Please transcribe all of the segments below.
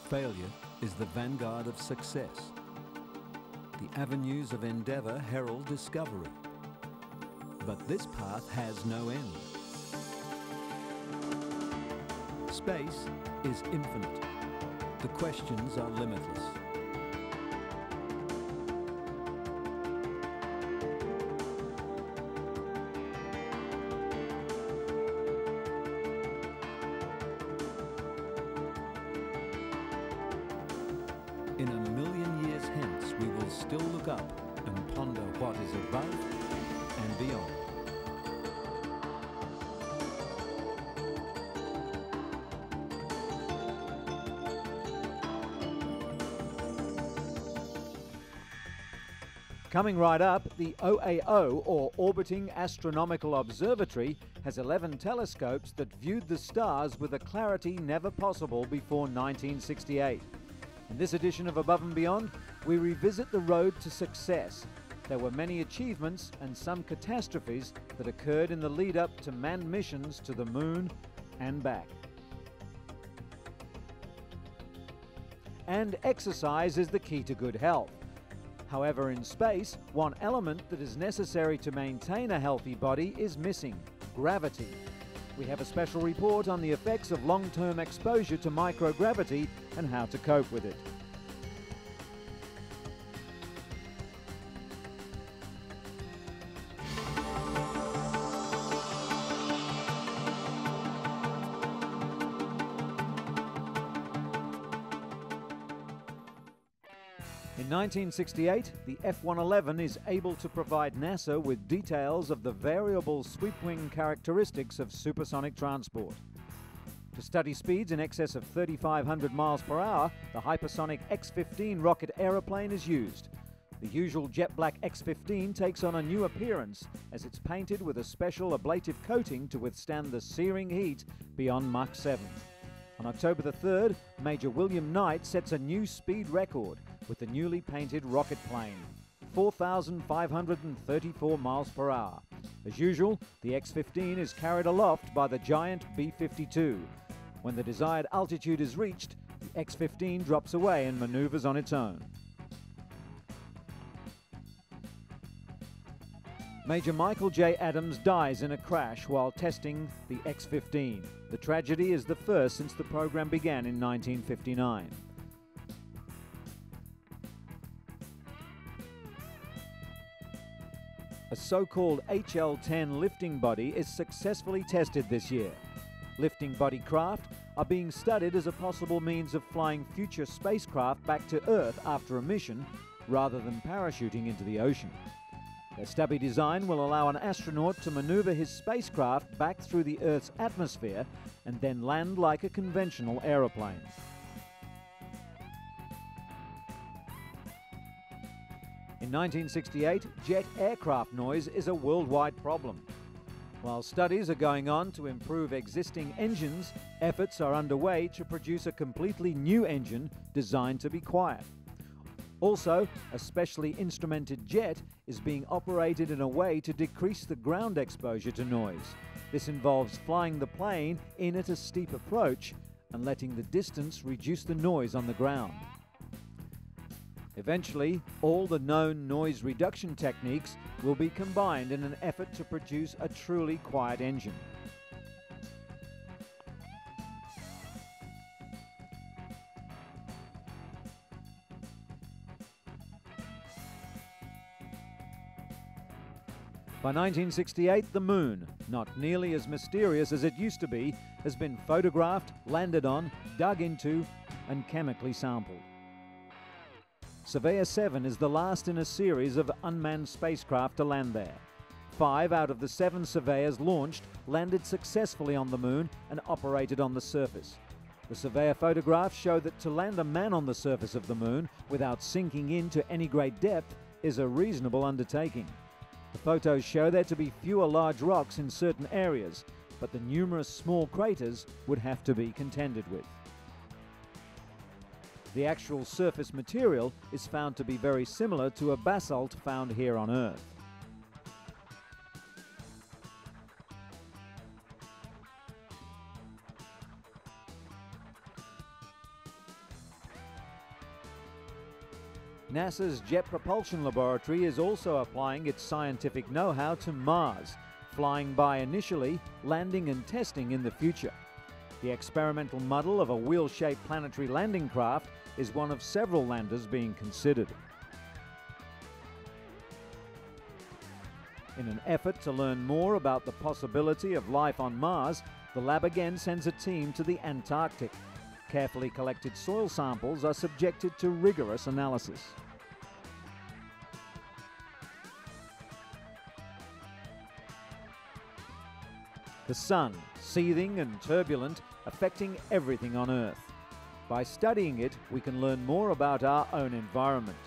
Failure is the vanguard of success. The avenues of endeavour herald discovery. But this path has no end. Space is infinite. The questions are limitless. In a million years hence, we will still look up and ponder what is above and beyond. Coming right up, the OAO, or Orbiting Astronomical Observatory, has 11 telescopes that viewed the stars with a clarity never possible before 1968. In this edition of Above and Beyond, we revisit the road to success. There were many achievements and some catastrophes that occurred in the lead-up to manned missions to the moon and back. And exercise is the key to good health. However, in space, one element that is necessary to maintain a healthy body is missing: gravity. We have a special report on the effects of long-term exposure to microgravity and how to cope with it. In 1968, the F-111 is able to provide NASA with details of the variable sweep-wing characteristics of supersonic transport. To study speeds in excess of 3,500 miles per hour, the hypersonic X-15 rocket aeroplane is used. The usual jet black X-15 takes on a new appearance as it's painted with a special ablative coating to withstand the searing heat beyond Mach 7. On October the 3rd, Major William Knight sets a new speed record with the newly painted rocket plane, 4,534 miles per hour. As usual, the X-15 is carried aloft by the giant B-52. When the desired altitude is reached, the X-15 drops away and maneuvers on its own. Major Michael J. Adams dies in a crash while testing the X-15. The tragedy is the first since the program began in 1959. A so-called HL-10 lifting body is successfully tested this year. Lifting body craft are being studied as a possible means of flying future spacecraft back to Earth after a mission, rather than parachuting into the ocean. Their stubby design will allow an astronaut to maneuver his spacecraft back through the Earth's atmosphere and then land like a conventional aeroplane. In 1968, jet aircraft noise is a worldwide problem. While studies are going on to improve existing engines, efforts are underway to produce a completely new engine designed to be quiet. Also, a specially instrumented jet is being operated in a way to decrease the ground exposure to noise. This involves flying the plane in at a steep approach and letting the distance reduce the noise on the ground. Eventually, all the known noise reduction techniques will be combined in an effort to produce a truly quiet engine. By 1968, the Moon, not nearly as mysterious as it used to be, has been photographed, landed on, dug into, and chemically sampled. Surveyor 7 is the last in a series of unmanned spacecraft to land there. 5 out of the 7 surveyors launched landed successfully on the Moon and operated on the surface. The Surveyor photographs show that to land a man on the surface of the Moon without sinking into any great depth is a reasonable undertaking. The photos show there to be fewer large rocks in certain areas, but the numerous small craters would have to be contended with. The actual surface material is found to be very similar to a basalt found here on Earth. NASA's Jet Propulsion Laboratory is also applying its scientific know-how to Mars, flying by initially, landing and testing in the future. The experimental model of a wheel-shaped planetary landing craft is one of several landers being considered. In an effort to learn more about the possibility of life on Mars, the lab again sends a team to the Antarctic. Carefully collected soil samples are subjected to rigorous analysis. The Sun, seething and turbulent, affecting everything on Earth. By studying it, we can learn more about our own environment.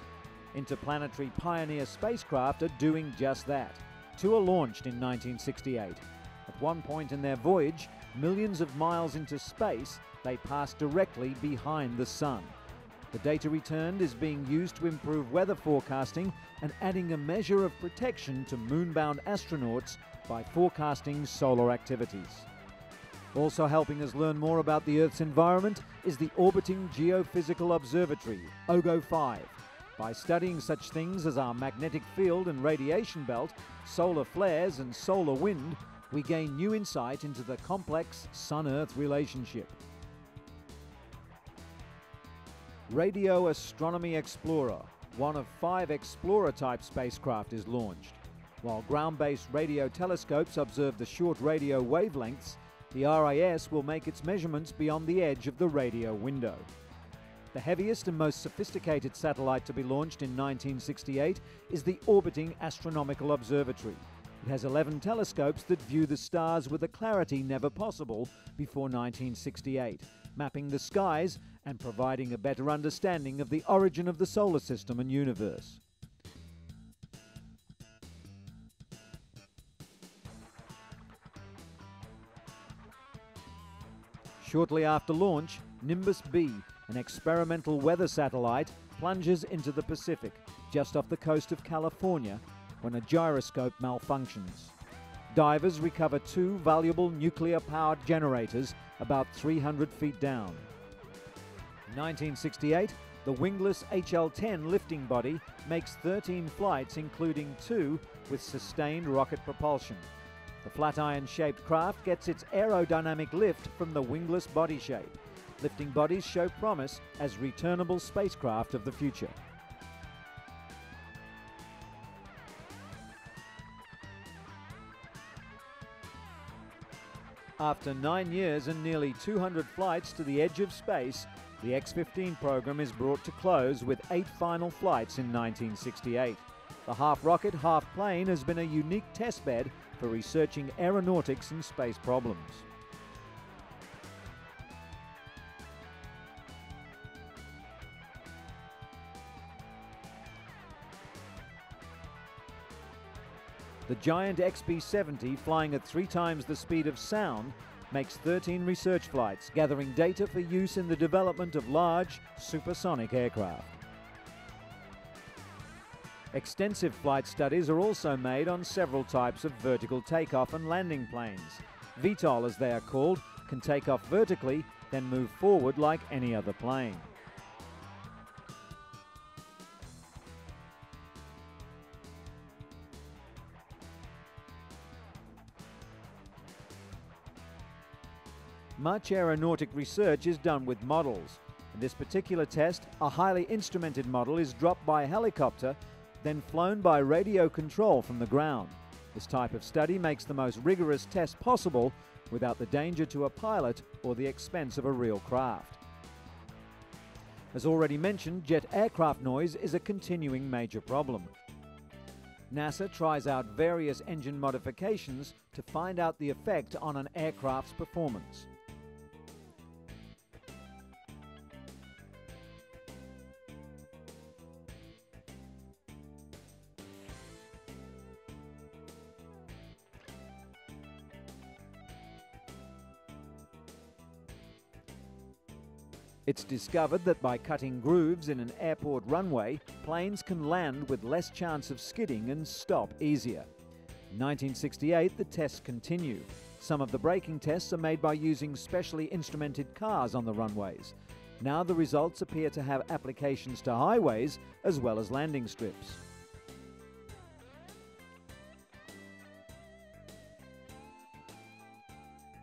Interplanetary Pioneer spacecraft are doing just that. Two are launched in 1968. At one point in their voyage, millions of miles into space, they pass directly behind the Sun. The data returned is being used to improve weather forecasting and adding a measure of protection to moon-bound astronauts by forecasting solar activities. Also helping us learn more about the Earth's environment is the Orbiting Geophysical Observatory, OGO-5. By studying such things as our magnetic field and radiation belt, solar flares and solar wind, we gain new insight into the complex Sun-Earth relationship. Radio Astronomy Explorer, one of 5 Explorer-type spacecraft, is launched. While ground-based radio telescopes observe the short radio wavelengths, the RAS will make its measurements beyond the edge of the radio window. The heaviest and most sophisticated satellite to be launched in 1968 is the Orbiting Astronomical Observatory. It has 11 telescopes that view the stars with a clarity never possible before 1968, mapping the skies and providing a better understanding of the origin of the solar system and universe. Shortly after launch, Nimbus B, an experimental weather satellite, plunges into the Pacific, just off the coast of California, when a gyroscope malfunctions. Divers recover 2 valuable nuclear-powered generators about 300 feet down. In 1968, the wingless HL-10 lifting body makes 13 flights, including 2 with sustained rocket propulsion. The Flatiron-shaped craft gets its aerodynamic lift from the wingless body shape. Lifting bodies show promise as returnable spacecraft of the future. After 9 years and nearly 200 flights to the edge of space, the X-15 program is brought to close with 8 final flights in 1968. The half-rocket, half-plane has been a unique testbed for researching aeronautics and space problems. The giant XB-70, flying at 3 times the speed of sound, makes 13 research flights, gathering data for use in the development of large, supersonic aircraft. Extensive flight studies are also made on several types of vertical takeoff and landing planes. VTOL, as they are called, can take off vertically, then move forward like any other plane. Much aeronautic research is done with models. In this particular test, a highly instrumented model is dropped by a helicopter, then flown by radio control from the ground. This type of study makes the most rigorous test possible without the danger to a pilot or the expense of a real craft. As already mentioned, jet aircraft noise is a continuing major problem. NASA tries out various engine modifications to find out the effect on an aircraft's performance. It's discovered that by cutting grooves in an airport runway, planes can land with less chance of skidding and stop easier. In 1968, the tests continue. Some of the braking tests are made by using specially instrumented cars on the runways. Now the results appear to have applications to highways as well as landing strips.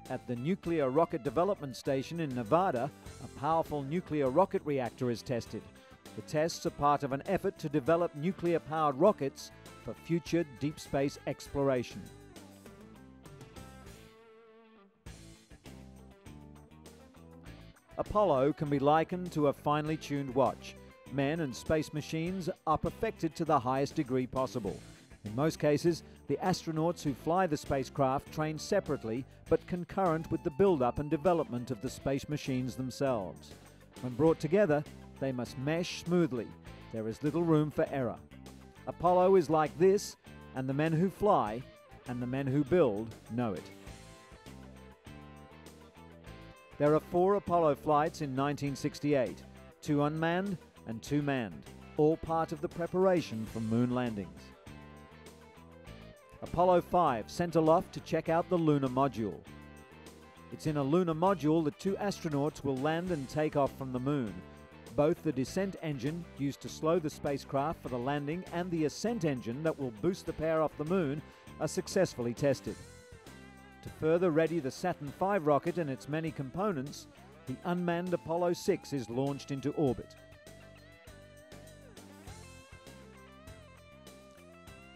At the Nuclear Rocket Development Station in Nevada, a powerful nuclear rocket reactor is tested. The tests are part of an effort to develop nuclear-powered rockets for future deep space exploration. Apollo can be likened to a finely tuned watch. Men and space machines are perfected to the highest degree possible. In most cases, the astronauts who fly the spacecraft train separately but concurrent with the build-up and development of the space machines themselves. When brought together, they must mesh smoothly. There is little room for error. Apollo is like this, and the men who fly and the men who build know it. There are 4 Apollo flights in 1968, 2 unmanned and 2 manned, all part of the preparation for moon landings. Apollo 5 sent aloft to check out the lunar module. It's in a lunar module that 2 astronauts will land and take off from the moon. Both the descent engine, used to slow the spacecraft for the landing, and the ascent engine that will boost the pair off the moon are successfully tested. To further ready the Saturn V rocket and its many components, the unmanned Apollo 6 is launched into orbit.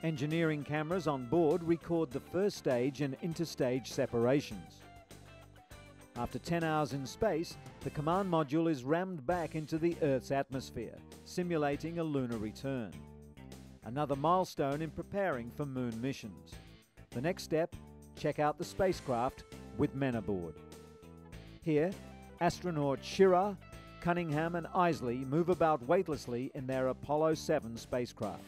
Engineering cameras on board record the first stage and interstage separations. After 10 hours in space, the command module is rammed back into the Earth's atmosphere, simulating a lunar return. Another milestone in preparing for moon missions. The next step, check out the spacecraft with men aboard. Here, astronauts Schirra, Cunningham and Isley move about weightlessly in their Apollo 7 spacecraft.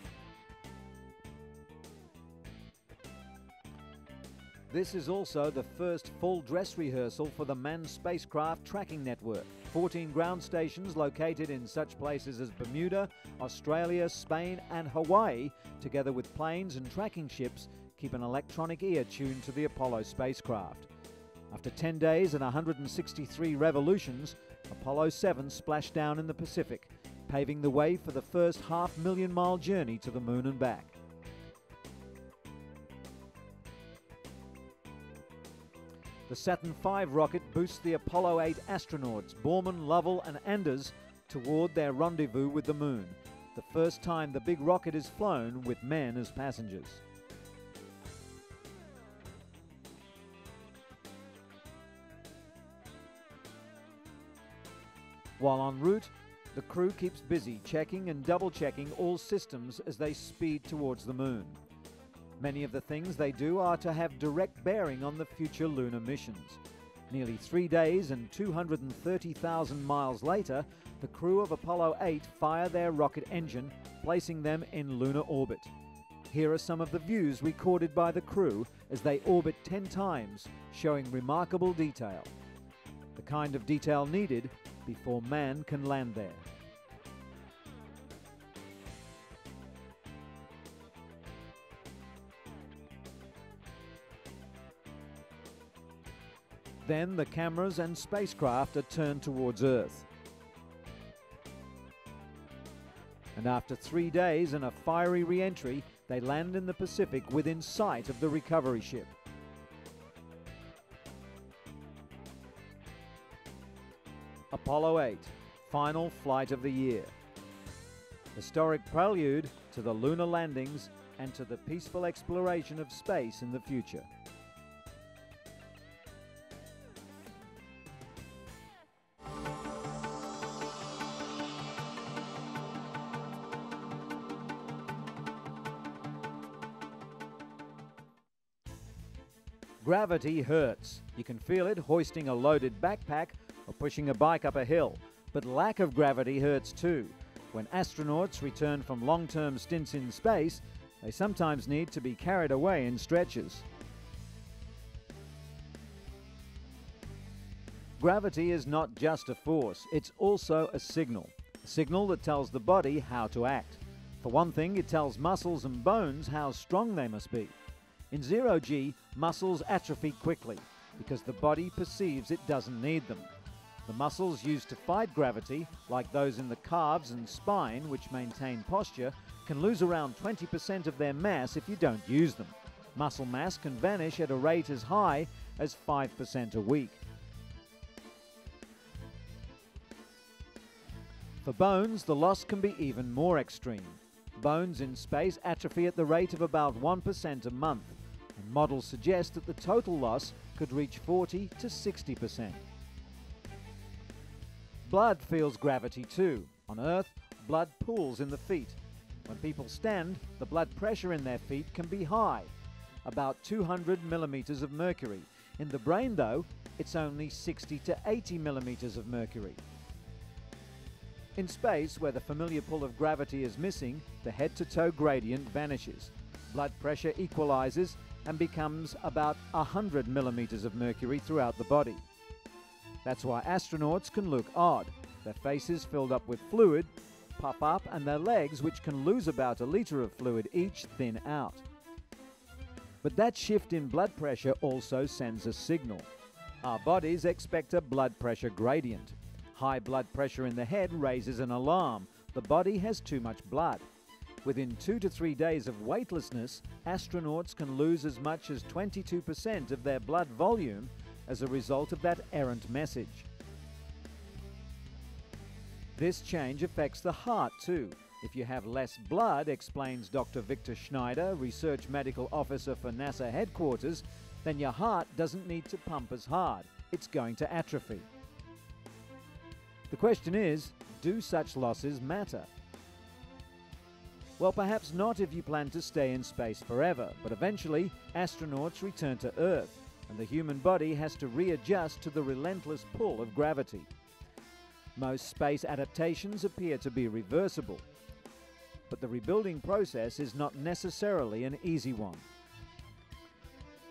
This is also the first full dress rehearsal for the manned spacecraft tracking network. 14 ground stations located in such places as Bermuda, Australia, Spain and Hawaii, together with planes and tracking ships, keep an electronic ear tuned to the Apollo spacecraft. After 10 days and 163 revolutions, Apollo 7 splashed down in the Pacific, paving the way for the first half-million-mile journey to the moon and back. The Saturn V rocket boosts the Apollo 8 astronauts, Borman, Lovell and Anders, toward their rendezvous with the moon, the first time the big rocket is flown with men as passengers. While en route, the crew keeps busy checking and double-checking all systems as they speed towards the moon. Many of the things they do are to have direct bearing on the future lunar missions. Nearly 3 days and 230,000 miles later, the crew of Apollo 8 fire their rocket engine, placing them in lunar orbit. Here are some of the views recorded by the crew as they orbit 10 times, showing remarkable detail. The kind of detail needed before man can land there. Then the cameras and spacecraft are turned towards Earth. And after 3 days and a fiery re-entry, they land in the Pacific within sight of the recovery ship. Apollo 8, final flight of the year. Historic prelude to the lunar landings and to the peaceful exploration of space in the future. Gravity hurts. You can feel it hoisting a loaded backpack or pushing a bike up a hill. But lack of gravity hurts too. When astronauts return from long-term stints in space, they sometimes need to be carried away in stretchers. Gravity is not just a force, it's also a signal that tells the body how to act. For one thing, it tells muscles and bones how strong they must be. In zero-G, muscles atrophy quickly because the body perceives it doesn't need them. The muscles used to fight gravity, like those in the calves and spine which maintain posture, can lose around 20% of their mass if you don't use them. Muscle mass can vanish at a rate as high as 5% a week. For bones, the loss can be even more extreme. Bones in space atrophy at the rate of about 1% a month, and models suggest that the total loss could reach 40 to 60%. Blood feels gravity too. On Earth, blood pools in the feet. When people stand, the blood pressure in their feet can be high, about 200 millimeters of mercury. In the brain, though, it's only 60 to 80 millimeters of mercury. In space, where the familiar pull of gravity is missing, the head-to-toe gradient vanishes. Blood pressure equalizes and becomes about 100 millimeters of mercury throughout the body. That's why astronauts can look odd. Their faces filled up with fluid puff up, and their legs, which can lose about a liter of fluid each, thin out. But that shift in blood pressure also sends a signal. Our bodies expect a blood pressure gradient. High blood pressure in the head raises an alarm. The body has too much blood. Within 2 to 3 days of weightlessness, astronauts can lose as much as 22% of their blood volume as a result of that errant message. This change affects the heart too. If you have less blood, explains Dr. Victor Schneider, Research Medical Officer for NASA headquarters, then your heart doesn't need to pump as hard. It's going to atrophy. The question is, do such losses matter? Well, perhaps not if you plan to stay in space forever, but eventually astronauts return to Earth, and the human body has to readjust to the relentless pull of gravity. Most space adaptations appear to be reversible, but the rebuilding process is not necessarily an easy one.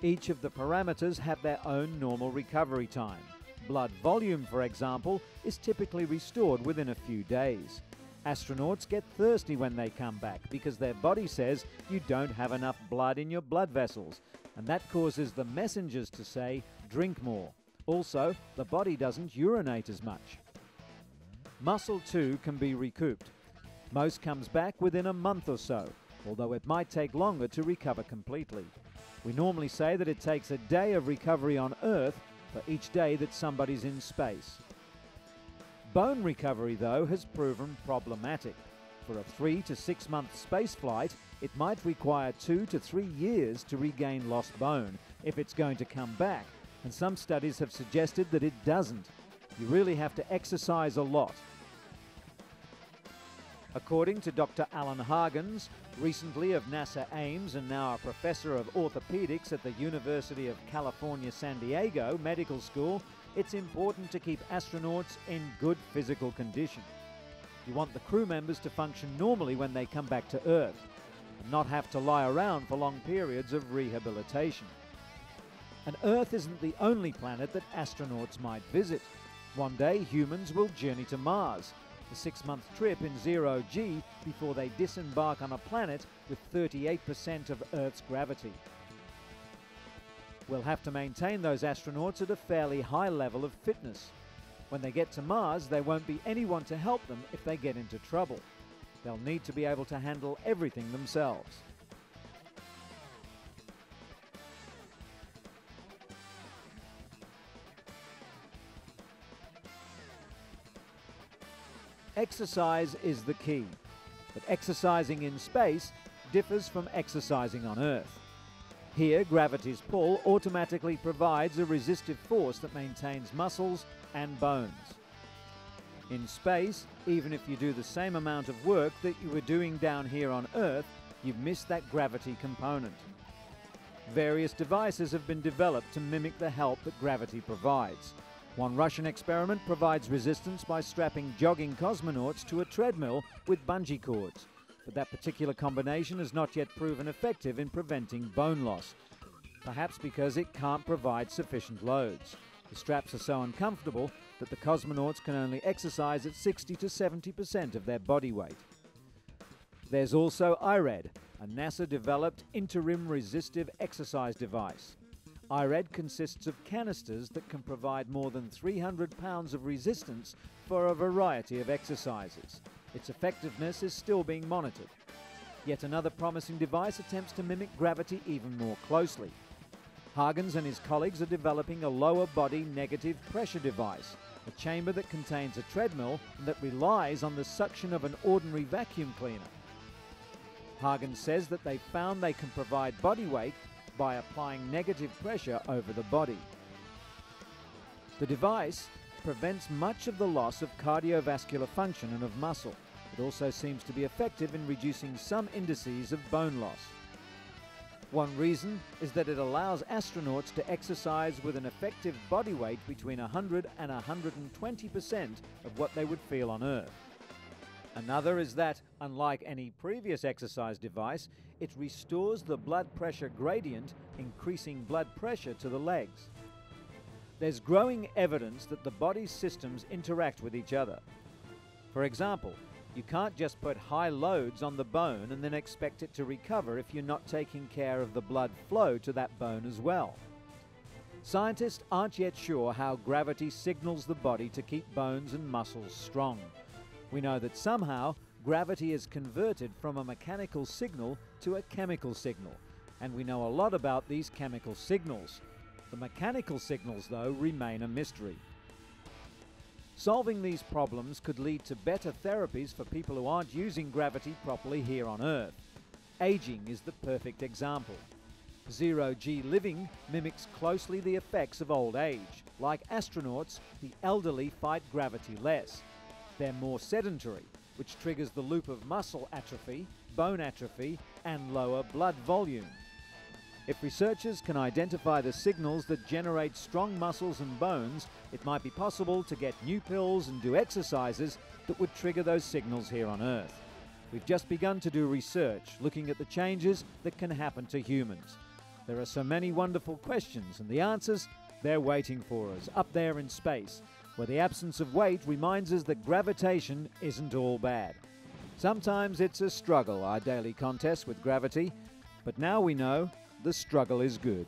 Each of the parameters have their own normal recovery time. Blood volume, for example, is typically restored within a few days. Astronauts get thirsty when they come back because their body says you don't have enough blood in your blood vessels, and that causes the messengers to say, drink more. Also, the body doesn't urinate as much. Muscle too can be recouped. Most comes back within a month or so, although it might take longer to recover completely. We normally say that it takes a day of recovery on Earth for each day that somebody's in space. Bone recovery, though, has proven problematic. For a 3 to 6 month space flight, it might require 2 to 3 years to regain lost bone if it's going to come back, and some studies have suggested that it doesn't. You really have to exercise a lot. According to Dr. Alan Hargens, recently of NASA Ames and now a professor of orthopedics at the University of California, San Diego Medical School, it's important to keep astronauts in good physical condition. You want the crew members to function normally when they come back to Earth, and not have to lie around for long periods of rehabilitation. And Earth isn't the only planet that astronauts might visit. One day, humans will journey to Mars, the 6-month trip in zero G before they disembark on a planet with 38% of Earth's gravity. We'll have to maintain those astronauts at a fairly high level of fitness. When they get to Mars, there won't be anyone to help them if they get into trouble. They'll need to be able to handle everything themselves. Exercise is the key, but exercising in space differs from exercising on Earth. Here, gravity's pull automatically provides a resistive force that maintains muscles and bones. In space, even if you do the same amount of work that you were doing down here on Earth, you've missed that gravity component. Various devices have been developed to mimic the help that gravity provides. One Russian experiment provides resistance by strapping jogging cosmonauts to a treadmill with bungee cords, but that particular combination has not yet proven effective in preventing bone loss, perhaps because it can't provide sufficient loads. The straps are so uncomfortable that the cosmonauts can only exercise at 60 to 70% of their body weight. There's also IRED, a NASA-developed interim resistive exercise device. IRED consists of canisters that can provide more than 300 pounds of resistance for a variety of exercises. Its effectiveness is still being monitored. Yet another promising device attempts to mimic gravity even more closely. Hagens and his colleagues are developing a lower body negative pressure device, a chamber that contains a treadmill and that relies on the suction of an ordinary vacuum cleaner. Hagens says that they found they can provide body weight by applying negative pressure over the body. The device prevents much of the loss of cardiovascular function and of muscle. It also seems to be effective in reducing some indices of bone loss. One reason is that it allows astronauts to exercise with an effective body weight between 100 and 120% of what they would feel on Earth. Another is that, unlike any previous exercise device, it restores the blood pressure gradient, increasing blood pressure to the legs. There's growing evidence that the body's systems interact with each other. For example, you can't just put high loads on the bone and then expect it to recover if you're not taking care of the blood flow to that bone as well. Scientists aren't yet sure how gravity signals the body to keep bones and muscles strong. We know that somehow gravity is converted from a mechanical signal to a chemical signal, and we know a lot about these chemical signals. The mechanical signals, though, remain a mystery. Solving these problems could lead to better therapies for people who aren't using gravity properly here on Earth. Aging is the perfect example. Zero-G living mimics closely the effects of old age. Like astronauts, the elderly fight gravity less. They're more sedentary, which triggers the loop of muscle atrophy, bone atrophy, and lower blood volume. If researchers can identify the signals that generate strong muscles and bones, it might be possible to get new pills and do exercises that would trigger those signals here on Earth. We've just begun to do research, looking at the changes that can happen to humans. There are so many wonderful questions, and the answers, they're waiting for us, up there in space, where the absence of weight reminds us that gravitation isn't all bad. Sometimes it's a struggle, our daily contest with gravity, but now we know the struggle is good.